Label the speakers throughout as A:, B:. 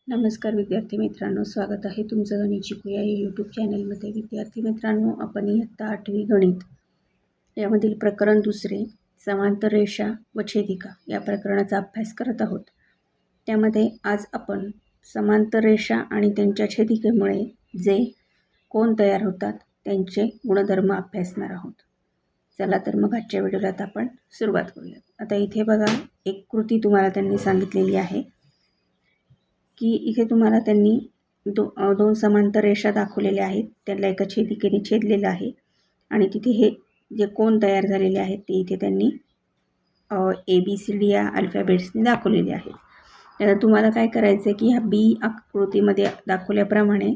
A: नमस्कार विद्यार्थी मित्रांनो, स्वागत आहे तुमचं गणित शिकूया या यूट्यूब चॅनलमध्ये. विद्यार्थी मित्रांनो, आपण इयत्ता 8वी गणित यामधील प्रकरण दुसरे समांतर रेषा व छेदिका या प्रकरणाचा अभ्यास करत आहोत. त्यामध्ये आज आपण समांतर रेषा आणि त्यांच्या छेदिकेमुळे जे कोन तयार होतात त्यांचे गुणधर्म अभ्यासणार आहोत. चला तर मग आजच्या व्हिडिओला आपण सुरुवात करूया. आता इथे बघा, एक कृती तुम्हाला त्यांनी सांगितलेली आहे की इथे तुम्हाला त्यांनी दोन समांतर रेषा दाखवलेल्या आहेत, त्याला एका छेदिकेने छेदलेलं आहे आणि तिथे हे जे कोन तयार झालेले आहेत ते इथे त्यांनी ABCD या अल्फाबेट्सने दाखवलेले आहेत. आता तुम्हाला काय करायचं आहे की ह्या B आकृतीमध्ये दाखवल्याप्रमाणे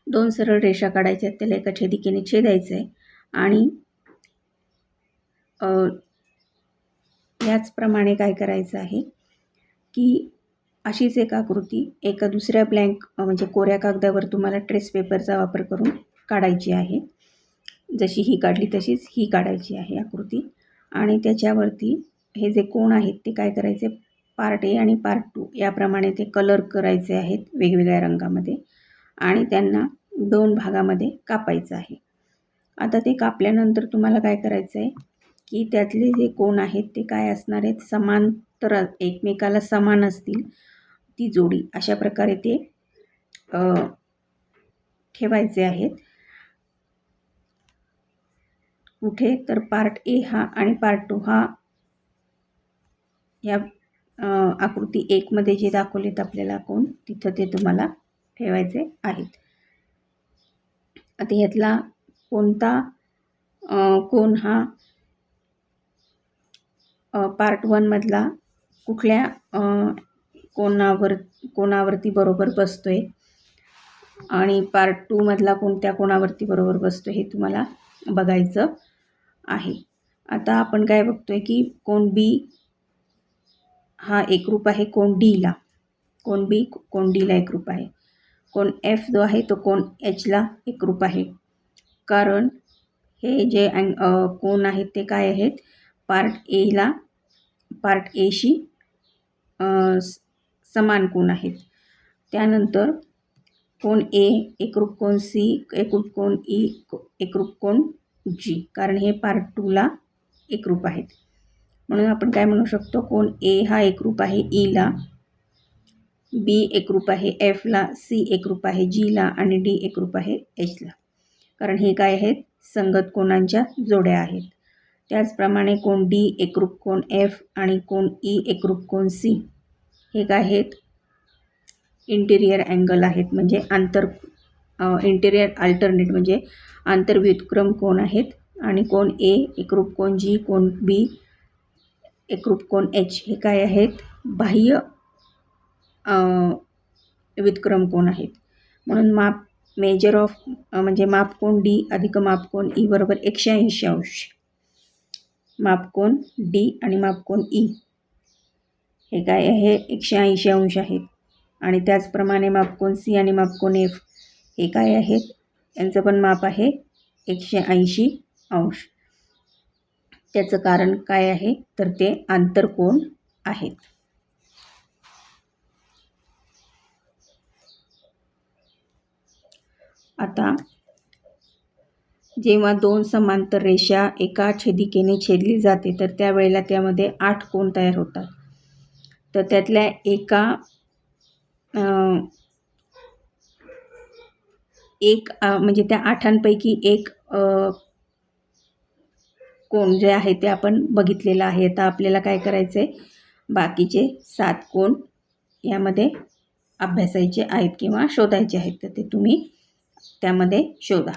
A: दोन सरळ रेषा काढायच्या आहेत, त्याला एका छेदिकेने छेदायचं आहे आणि याचप्रमाणे काय करायचं आहे की अशीच एक आकृती एका दुसऱ्या ब्लँक म्हणजे कोऱ्या कागदावर तुम्हाला ट्रेस पेपरचा वापर करून काढायची आहे. जशी ही काढली तशीच ही काढायची आहे आकृती आणि त्याच्यावरती हे जे कोन आहेत ते काय करायचे, पार्ट ए आणि पार्ट 2 याप्रमाणे ते कलर करायचे आहेत वेगवेगळ्या रंगामध्ये आणि त्यांना दोन भागामध्ये कापायचं आहे. आता ते कापल्यानंतर तुम्हाला काय करायचं आहे की त्यातले जे कोन आहेत ते काय असणार आहेत, समांतर एकमेकाला समान असतील ती जोडी अशा प्रकारे ते ठेवायचे आहेत. कुठे तर पार्ट ए हा आणि पार्ट 2 हा या आकृती 1 मध्ये जे दाखवलेत आपल्याला कोन तिथं ते तुम्हाला ठेवायचे आहेत. आता यातला कोणता कोन हा पार्ट 1 मधला कुठल्या कोणावरती बरोबर बसतोय आणि पार्ट 2 मधला कोणत्या कोणावरती बरोबर बसतोय हे तुम्हाला बघायचं आहे. आता आपण काय बघतोय की कोन B हा एकरूप आहे कोन D ला, कोन B कोन D ला एकरूप आहे. कोन F जो आहे तो कोन H ला एकरूप आहे, कारण हे जे कोन आहेत ते काय आहेत, पार्ट ए शी समान कोन आहेत. त्यानंतर कोन A एकरूप कोन C, एकरूप कोन E, एकरूप कोन G, कारण हे पार्ट 2 ला एकरूप आहेत. म्हणून आपण काय म्हणू शकतो, कोन A हा एकरूप आहे E ला, B एकरूप आहे F ला, C एकरूप आहे G ला आणि D एकरूप आहे H ला, कारण हे काय आहेत, संगत कोनांच्या जोड्या आहेत. त्याचप्रमाणे कोन D एकरूप कोन F आणि कोन E एकरूप कोन C हे काय आहेत, इंटिरियर अँगल आहेत, म्हणजे इंटिरियर अल्टरनेट म्हणजे आंतरव्युत्क्रम कोन आहेत. आणि कोन A एकरूप कोन G, कोन B एकरूप कोन H हे काय आहेत, बाह्य व्युत्क्रम कोन आहेत. म्हणून मापकोन D अधिक मापकोन E बरोबर 180 अंश. मापकोन D आणि मापकोन E हे काय आहे, 180 अंश आहेत. आणि त्याचप्रमाणे मापकोन C आणि मापकोन F हे काय आहेत, यांचं पण माप आहे 180 अंश. त्याचं कारण काय आहे, तर ते आंतरकोन आहेत. आता जेव्हा दोन समांतर रेषा एका छेदिकेने छेदली जाते तर त्यावेळेला त्यामध्ये 8 कोन तयार होतात. तर त्यातल्या म्हणजे त्या 8 एक कोन जे आहे ते आपण बघितलेलं आहे. आता आपल्याला काय करायचं आहे, बाकीचे 7 कोन यामध्ये अभ्यासायचे आहेत किंवा शोधायचे आहेत, तर ते तुम्ही त्यामध्ये शोधा.